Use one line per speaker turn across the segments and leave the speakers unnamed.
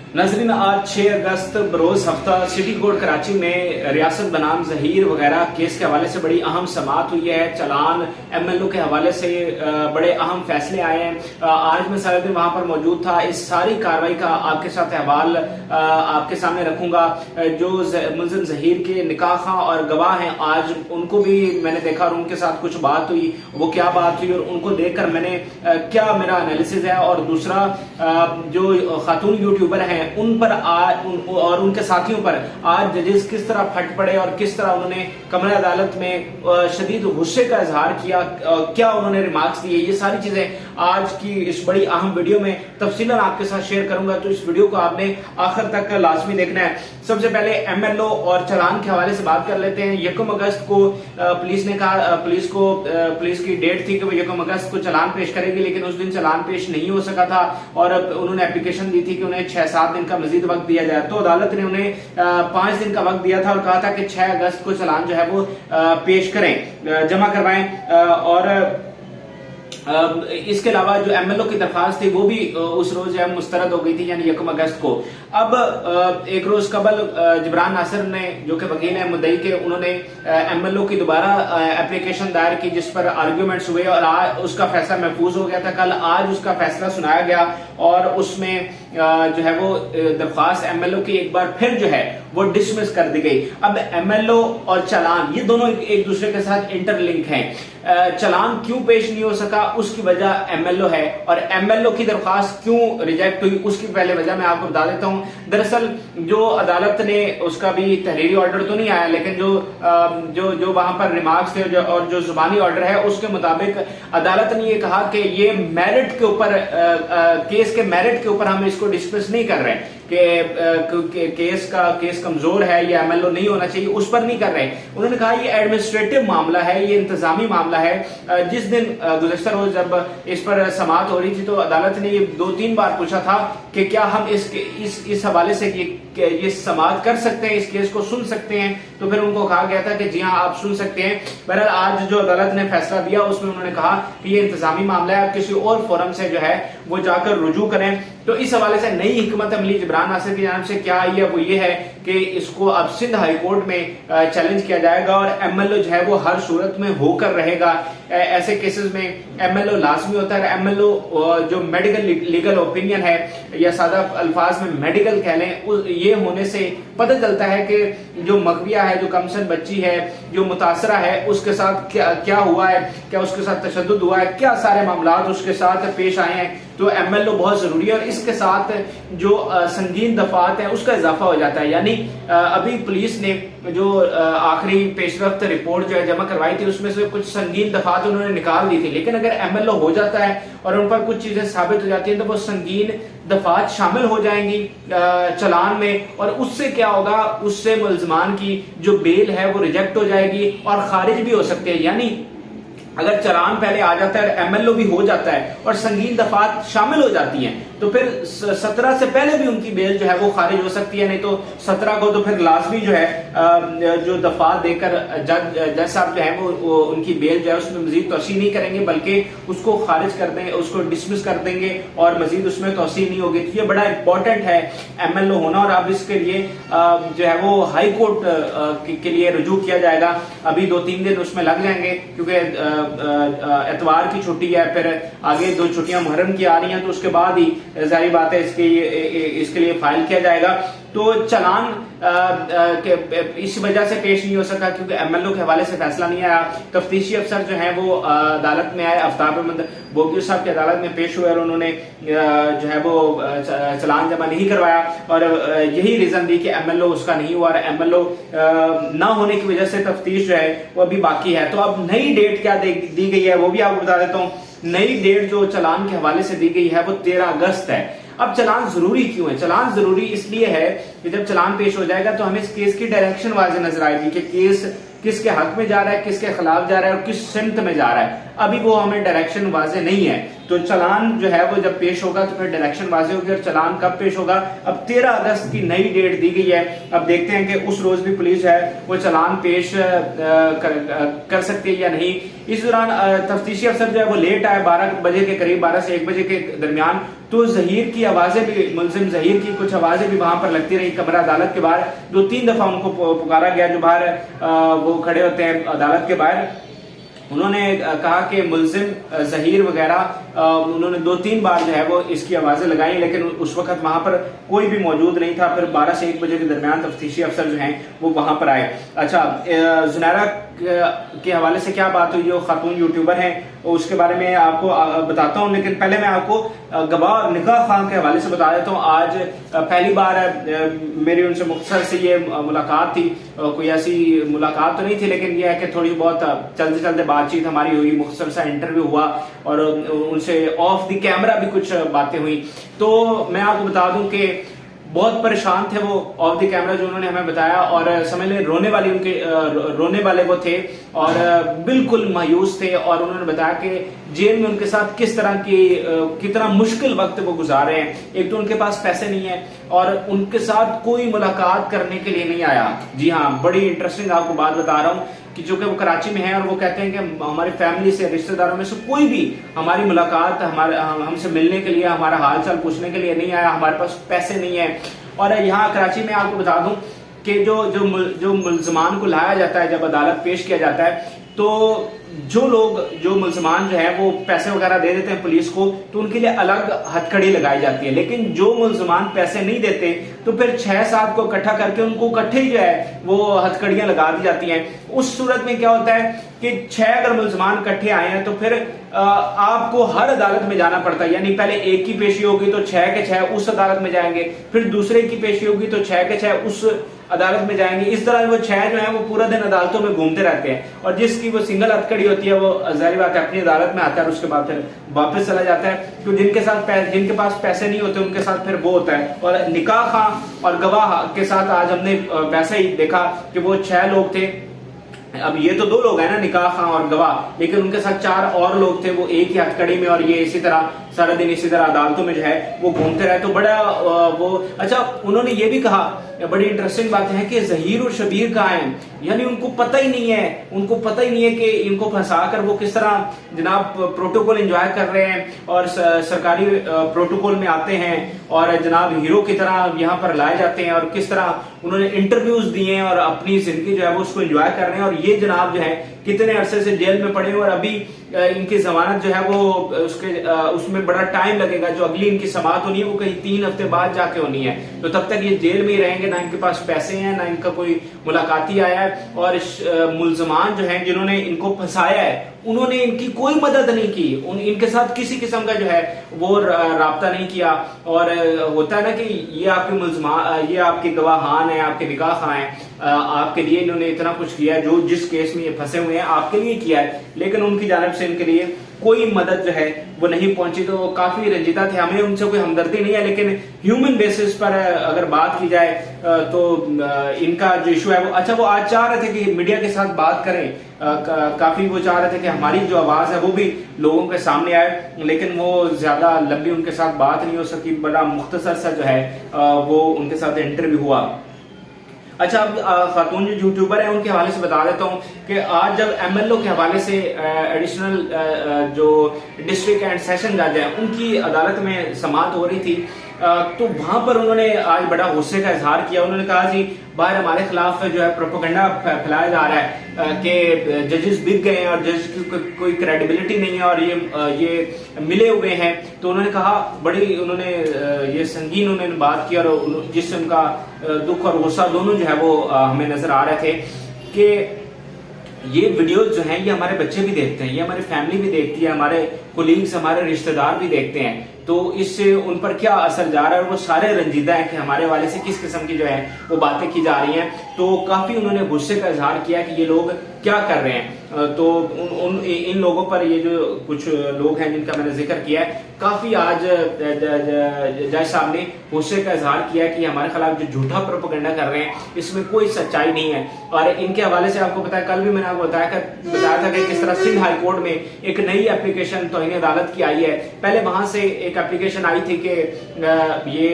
नाज़रीन, आज 6 अगस्त बरोज हफ्ता सिटी कोर्ट कराची में रियासत बनाम जहीर वगैरह केस के हवाले से बड़ी अहम समाअत हुई है। चलान MLO के हवाले से बड़े अहम फैसले आए हैं। आज मैं सारे दिन वहां पर मौजूद था। इस सारी कार्रवाई का आपके साथ अहवाल आपके सामने रखूंगा। जो मुलजिम जहीर के निकाह खां और गवाह हैं, आज उनको भी मैंने देखा और उनके साथ कुछ बात हुई। वो क्या बात हुई और उनको देखकर मैंने क्या मेरा एनालिसिस है। और दूसरा, जो खातून यूट्यूबर हैं उन पर और उनके साथियों पर आज जजेस किस तरह फट पड़े और किस तरह उन्होंने कमरा अदालत में शदीद गुस्से का इजहार किया, क्या उन्होंने रिमार्क्स दिए, ये सारी चीजें आज की इस बड़ी अहम वीडियो में तफसीलन आपके साथ शेयर करूंगा। तो इस वीडियो को आपने आखिर तक लाजमी देखना है। सबसे पहले MLO और चलान के हवाले से बात कर लेते हैं। 1 अगस्त को पुलिस ने कहा, पुलिस की डेट थी कि वो 1 अगस्त को चलान पेश करेगी, लेकिन उस दिन चलान पेश नहीं हो सका था और उन्होंने एप्लीकेशन दी थी कि उन्हें 6-7 दिन का मजीद वक्त दिया जाए। तो अदालत ने उन्हें 5 दिन का वक्त दिया था और कहा था कि 6 अगस्त को चलान जो है वो पेश करें, जमा करवाएं। और इसके अलावा जो MLO की दरखास्त थी वो भी उस रोज मुस्तरद हो गई थी, यानी 1 अगस्त को। अब एक रोज कबल जिब्रान नासिर ने, जो कि वकील है मुद्दई के, उन्होंने MLO की दोबारा एप्लीकेशन दायर की जिस पर आर्ग्यूमेंट्स हुए और आज उसका फैसला महफूज हो गया था। कल आज उसका फैसला सुनाया गया और उसमें जो है वो दरख्वास्त MLO की एक बार फिर जो है वो डिसमिस कर दी गई। अब MLO और चलान ये दोनों एक दूसरे के साथ इंटरलिंक हैं। चलान क्यों पेश नहीं हो सका उसकी वजह MLO है और MLO की दरख्वास्त क्यों रिजेक्ट हुई उसकी पहले वजह मैं आपको बता देता हूं। दरअसल जो अदालत ने, उसका भी तहरीरी ऑर्डर तो नहीं आया, लेकिन जो वहां पर रिमार्क्स थे और जो जुबानी ऑर्डर है उसके मुताबिक अदालत ने ये कहा कि ये मेरिट के ऊपर, केस के मेरिट के ऊपर हम इसको डिस्कस नहीं कर रहे कि केस कमजोर है या MLO नहीं होना चाहिए, उस पर नहीं कर रहे। उन्होंने कहा ये एडमिनिस्ट्रेटिव मामला है, ये इंतजामी मामला है। जिस दिन गुज़श्ता रोज जब इस पर समाअत हो रही थी तो अदालत ने ये 2-3 बार पूछा था कि क्या हम इस हवाले से ये समाअत कर सकते हैं, इस केस को सुन सकते हैं। तो फिर उनको कहा गया था कि जी हाँ, आप सुन सकते हैं। बहरहाल आज जो अदालत ने फैसला दिया उसमें उन्होंने कहा कि ये इंतजामी मामला है, किसी और फोरम से जो है वो जाकर रुजू करें। तो इस हवाले से नई हिकमत अमली जिब्रान नासिर की जानिब से क्या आई है वो ये है कि इसको अब सिंध हाई कोर्ट में चैलेंज किया जाएगा और MLO जो है वो हर सूरत में होकर रहेगा। ऐसे केसेस में MLO लाजमी होता है। MLO जो मेडिकल लीगल ओपिनियन है या सादा अल्फाज में मेडिकल कह लें, ये होने से पता चलता है कि जो मगविया है, जो कमसन बच्ची है, जो मुतासरा है, उसके साथ क्या हुआ है, क्या उसके साथ तशद्दुद हुआ है, क्या सारे मामला उसके साथ पेश आए हैं। तो MLO बहुत जरूरी है और इसके साथ जो संगीन दफात है उसका इजाफा हो जाता है। यानी अभी पुलिस ने जो आखिरी पेशरफ्त रिपोर्ट जो है जमा करवाई थी उसमें से कुछ संगीन दफात उन्होंने निकाल दी थी, लेकिन अगर MLO हो जाता है और उन पर कुछ चीजें साबित हो जाती हैं तो वो संगीन दफात शामिल हो जाएंगी चलान में और उससे क्या होगा, उससे मुल्ज़मान की जो बेल है वो रिजेक्ट हो जाएगी और खारिज भी हो सकते हैं। यानी अगर चलान पहले आ जाता है और MLO भी हो जाता है और संगीन दफात शामिल हो जाती हैं तो फिर 17 से पहले भी उनकी बेल जो है वो खारिज हो सकती है। नहीं तो 17 को तो फिर लाजमी जो है जो दफात देकर जज साहब जो है वो उनकी बेल जो है उसमें मजीद तोसी नहीं करेंगे, बल्कि उसको खारिज कर देंगे, उसको डिसमिस कर देंगे और मजीद उसमें तोसी नहीं होगी। तो ये बड़ा इंपॉर्टेंट है MLO होना और अब इसके लिए जो है वो हाई कोर्ट के लिए रुजू किया जाएगा। अभी 2-3 दिन उसमें लग जाएंगे क्योंकि एतवार की छुट्टी है, फिर आगे 2 छुट्टियां मुहर्रम की आ रही हैं, तो उसके बाद ही जाहिर बात है इसके लिए फाइल किया जाएगा। तो चलान इस वजह से पेश नहीं हो सका क्योंकि MLO के हवाले से फैसला नहीं आया। तफ्तीशी अफसर जो है वो अदालत में आए, आफ्ताब अहमद बोगियो साहब की अदालत में पेश हुए और उन्होंने जो है वो चलान जमा नहीं करवाया और यही रीजन दी कि MLO उसका नहीं हुआ और MLO ना होने की वजह से तफ्तीश जो है वो अभी बाकी है। तो अब नई डेट क्या दी गई है वो भी आपको बता देता हूँ। नई डेट जो चलान के हवाले से दी गई है वो 13 अगस्त है। अब चलान जरूरी क्यों है? चलान जरूरी इसलिए है कि जब चलान पेश हो जाएगा तो हमें इस केस की डायरेक्शन वाज़ेह नजर आएगी कि केस किसके हक में जा रहा है, किसके खिलाफ जा रहा है और किस सिमत में जा रहा है। अभी वो हमें डायरेक्शन वाज़ेह नहीं है। तो चलान जो है वो जब पेश होगा तो फिर डायरेक्शन वाज़ेह होगी और चलान कब पेश होगा। अब 13 अगस्त की नई डेट दी गई है। अब देखते हैं कि उस रोज भी पुलिस है वो चलान पेश कर सकती है या नहीं। इस दौरान तफ्तीशी अफसर जो है वो लेट आए, 12 बजे के करीब, 12 से 1 बजे के दरमियान, तो जहीर की आवाजें भी, मुलजिम जहीर की कुछ आवाजें भी वहां पर लगती रही कमरा अदालत के बाहर। 2-3 दफा उनको पुकारा गया, जो बाहर वो खड़े होते हैं अदालत के बाहर। उन्होंने कहा कि मुलजिम जहीर वगैरह, उन्होंने 2-3 बार जो है वो इसकी आवाजें लगाई, लेकिन उस वक्त वहां पर कोई भी मौजूद नहीं था। फिर 12 से 1 बजे के दरमियान तफ्तीशी अफसर जो हैं वो वहां पर आए। अच्छा, जुनैरा के हवाले से क्या बात हुई, जो खातून यूट्यूबर हैं, उसके बारे में आपको बताता हूं, लेकिन पहले मैं आपको गवाह और निकाह खान के हवाले से बता देता हूं। आज पहली बार मेरी उनसे मुख्तसर से ये मुलाकात थी। कोई ऐसी मुलाकात तो नहीं थी, लेकिन यह है कि थोड़ी बहुत चलते चलते बातचीत हमारी हुई, मुख्तसर सा इंटरव्यू हुआ और उनसे ऑफ द कैमरा भी कुछ बातें हुई। तो मैं आपको बता दूं कि बहुत परेशान थे वो ऑफ द कैमरा, जो उन्होंने हमें बताया, और समझ लें रोने वाले वो थे और बिल्कुल मायूस थे। और उन्होंने बताया कि जेल में उनके साथ किस तरह की कितना मुश्किल वक्त वो गुजार रहे हैं। एक तो उनके पास पैसे नहीं है और उनके साथ कोई मुलाकात करने के लिए नहीं आया। जी हाँ, बड़ी इंटरेस्टिंग आपको बात बता रहा हूँ कि जो कि वो कराची में है और वो कहते हैं कि हमारी फैमिली से, रिश्तेदारों में से कोई भी हमारी मुलाकात, हमसे मिलने के लिए, हमारा हाल चाल पूछने के लिए नहीं आया। हमारे पास पैसे नहीं है। और यहाँ कराची में आपको बता दूं कि जो मुल्जमान को लाया जाता है, जब अदालत पेश किया जाता है, तो जो मुल्जमान जो है वो पैसे वगैरह दे देते हैं पुलिस को, तो उनके लिए अलग हथकड़ी लगाई जाती है। लेकिन जो मुल्जमान पैसे नहीं देते तो फिर 6-7 को इकट्ठा करके उनको इकट्ठे ही जो है वो हथकड़ियां लगा दी जाती हैं। उस सूरत में क्या होता है कि 6 अगर मुल्जमान इकट्ठे आए हैं तो फिर आपको हर अदालत में जाना पड़ता है। यानी पहले एक की पेशी होगी तो 6 के 6 उस अदालत में जाएंगे, फिर दूसरे की पेशी होगी तो 6 के 6 उस अदालत में जाएंगे। इस तरह वो 6 जो है वो पूरा दिन अदालतों में घूमते रहते हैं। और जिसकी वो सिंगल हथकड़ी होती है वो जाहिर बात है अपनी अदालत में आता है और उसके बाद फिर वापस चला जाता है। तो जिनके पास पैसे नहीं होते उनके साथ फिर वो होता है। और निकाह खां और गवाह के साथ आज हमने वैसे ही देखा कि वो 6 लोग थे। अब ये तो 2 लोग हैं ना, निकाह खां और गवाह, लेकिन उनके साथ 4 और लोग थे, वो एक ही हथकड़ी में, और ये इसी तरह सारा दिन इसी तरह अदालतों में जो है वो घूमते रहे। तो बड़ा वो अच्छा, उन्होंने ये भी कहा, बड़ी इंटरेस्टिंग बात है कि जहीर और शबीर कहाँ हैं। यानी उनको पता ही नहीं है कि इनको फंसाकर वो किस तरह जनाब प्रोटोकॉल एंजॉय कर रहे हैं और सरकारी प्रोटोकॉल में आते हैं और जनाब हीरो की तरह यहाँ पर लाए जाते हैं, और किस तरह उन्होंने इंटरव्यूज दिए हैं और अपनी जिंदगी जो है वो उसको एंजॉय कर रहे हैं। और ये जनाब जो है कितने अरसे से जेल में पड़े हैं और अभी इनकी जमानत जो है वो उसमें बड़ा टाइम लगेगा। जो अगली इनकी समाअत होनी है वो कहीं 3 हफ्ते बाद जाके होनी है। तो तब तक ये जेल में ही रहेंगे, ना इनके पास पैसे हैं, ना इनका कोई मुलाकाती आया है। और मुल्जमान जो हैं जिन्होंने इनको फंसाया है उन्होंने इनकी कोई मदद नहीं की, इनके साथ किसी किस्म का जो है वो राब्ता नहीं किया। और होता है ना कि ये आपके मुल्जमान, ये आपके गवाहान है, आपके निकाह खां हैं, आपके लिए इन्होंने इतना कुछ किया है, जो जिस केस में ये फंसे हुए हैं आपके लिए किया है, लेकिन उनकी जानिब से इनके लिए कोई मदद जो है वो नहीं पहुंची। तो काफी रंजीदा थे। हमें उनसे कोई हमदर्दी नहीं है, लेकिन ह्यूमन बेसिस पर अगर बात की जाए तो इनका जो इशू है वो, अच्छा, वो आज चाह रहे थे कि मीडिया के साथ बात करें, काफी वो चाह रहे थे कि हमारी जो आवाज है वो भी लोगों के सामने आए, लेकिन वो ज्यादा लंबी उनके साथ बात नहीं हो सकी। बड़ा मुख्तसर सा जो है वो उनके साथ इंटरव्यू हुआ। अच्छा, अब खातून जो यूट्यूबर है उनके हवाले से बता देता हूँ कि आज जब MLO के हवाले से एडिशनल जो डिस्ट्रिक्ट एंड सेशन जज है उनकी अदालत में समाअत हो रही थी, तो वहां पर उन्होंने आज बड़ा गुस्से का इजहार किया। उन्होंने कहा जी बाहर हमारे खिलाफ जो है प्रोपेगेंडा फैलाया जा रहा है कि जजेस बिक गए हैं और जज की कोई क्रेडिबिलिटी नहीं है और ये मिले हुए हैं। तो उन्होंने कहा, बड़ी उन्होंने ये संगीन उन्होंने बात की और जिससे उनका दुख और गुस्सा दोनों जो है वो हमें नजर आ रहे थे कि ये वीडियोस जो हैं ये हमारे बच्चे भी देखते हैं, ये हमारी फैमिली भी देखती है, हमारे कोलीग्स, हमारे रिश्तेदार भी देखते हैं। तो इससे उन पर क्या असर जा रहा है और वो सारे रंजीदा हैं कि हमारे वाले से किस किस्म की जो है वो बातें की जा रही हैं। तो काफी उन्होंने गुस्से का इजहार किया कि ये लोग क्या कर रहे हैं। तो इन लोगों पर, ये जो कुछ लोग हैं जिनका मैंने जिक्र किया है, काफी आज जज साहब ने गुस्से का इजहार किया कि हमारे खिलाफ जो झूठा प्रोपेगेंडा कर रहे हैं इसमें कोई सच्चाई नहीं है। और इनके हवाले से आपको पता है, कल भी मैंने आपको बताया था कि किस तरह सिंध हाई कोर्ट में एक नई एप्लीकेशन तौहीन अदालत की आई है। पहले वहां से एक एक एप्लीकेशन आई थी कि ये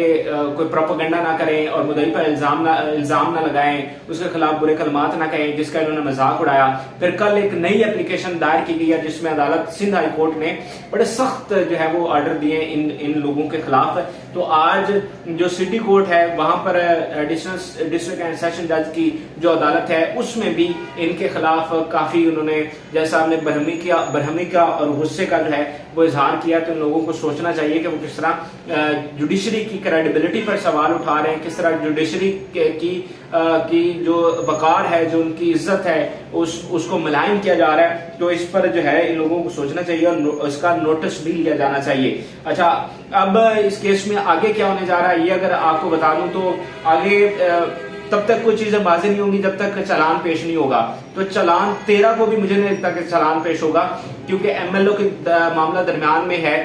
कोई प्रोपेगेंडा ना करें और मुद्दई पर इल्जाम ना लगाएं, उसके खिलाफ बुरे कलमात ना कहें, जिसका इन्होंने मजाक उड़ाया। फिर कल एक नई एप्लीकेशन दायर की गई है जिसमें अदालत सिंध हाई कोर्ट ने बड़े सख्त जो है वो ऑर्डर दिए इन लोगों के खिलाफ। तो आज जो सिटी कोर्ट है वहां पर एडिशनल डिस्ट्रिक्ट एंड सेशन जज की जो अदालत है उसमें भी इनके खिलाफ काफी उन्होंने, जैसा आपने बरहमी का और गुस्से का जो है वो इजहार किया। तो इन लोगों को सोचना चाहिए कि वो किस तरह जुडिशरी की क्रेडिबिलिटी पर सवाल उठा रहे हैं, किस तरह जुडिशरी की जो वकार है, जो उनकी इज्जत है, उसको मुलायम किया जा रहा है। तो इस पर जो है इन लोगों को सोचना चाहिए और उसका नोटिस भी लिया जाना चाहिए। अच्छा, अब इस केस में आगे क्या होने जा रहा है ये अगर आपको बता दूं तो आगे तब तक कोई चीजें वाज़ेह नहीं होंगी जब तक चालान पेश नहीं होगा। तो चालान 13 को भी मुझे नहीं लगता कि चालान पेश होगा, क्योंकि एमएलओ का मामला दरमियान में है।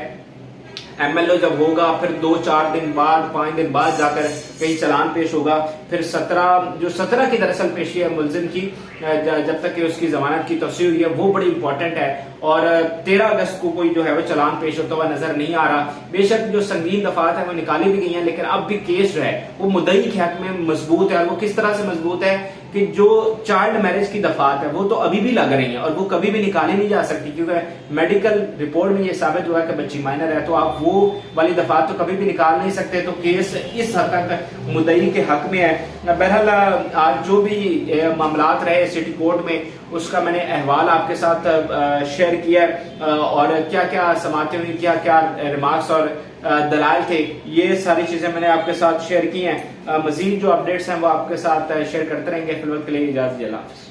एमएलओ जब होगा फिर 2-4 दिन बाद 5 दिन बाद जाकर कहीं चालान पेश होगा। फिर 17 की दरअसल पेशी है मुलजिम की, जब तक कि उसकी जमानत की तौसीह हुई है वो बड़ी इंपॉर्टेंट है। और 13 अगस्त को कोई जो है वो चालान पेश होता हुआ नजर नहीं आ रहा। बेशक जो संगीन दफात है वो निकाली भी गई हैं, लेकिन अब भी केस जो है वो मुद्दई के हक में मजबूत है। और वो किस तरह से मजबूत है कि जो चाइल्ड मैरिज की दफात है वो तो अभी भी लग रही है और वो कभी भी निकाली नहीं जा सकती, क्योंकि मेडिकल रिपोर्ट में ये साबित हुआ है कि बच्ची माइनर है। तो आप वो वाली दफात तो कभी भी निकाल नहीं सकते। तो केस इस हद तक मुद्दई के हक में है। बहरहाल आज जो भी मामलात रहे सिटी कोर्ट में उसका मैंने अहवाल आपके साथ शेयर किया है और क्या क्या समातें हुई, क्या क्या रिमार्क्स और दलाल थे, ये सारी चीजें मैंने आपके साथ शेयर की हैं। मजीद जो अपडेट्स हैं वो आपके साथ शेयर करते रहेंगे। फिलहाल के लिए इजाजत, अल्लाह हाफ़िज़।